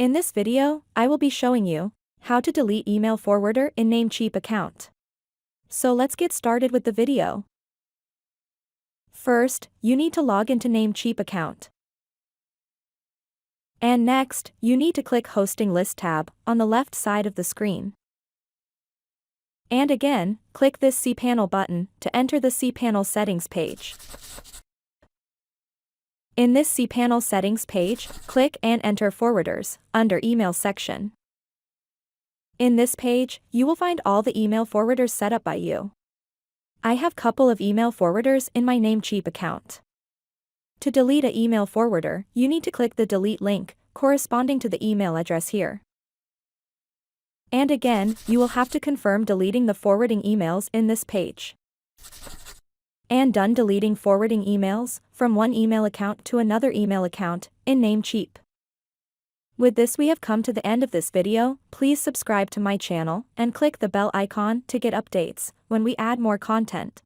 In this video, I will be showing you how to delete email forwarder in Namecheap account. So let's get started with the video. First, you need to log into Namecheap account. And next, you need to click Hosting List tab on the left side of the screen. And again, click this cPanel button to enter the cPanel settings page. In this cPanel settings page, click and enter forwarders under email section. In this page, you will find all the email forwarders set up by you. I have couple of email forwarders in my Namecheap account. To delete an email forwarder, you need to click the delete link corresponding to the email address here. And again, you will have to confirm deleting the forwarding emails in this page. And done deleting forwarding emails from one email account to another email account in Namecheap. With this, we have come to the end of this video. Please subscribe to my channel and click the bell icon to get updates when we add more content.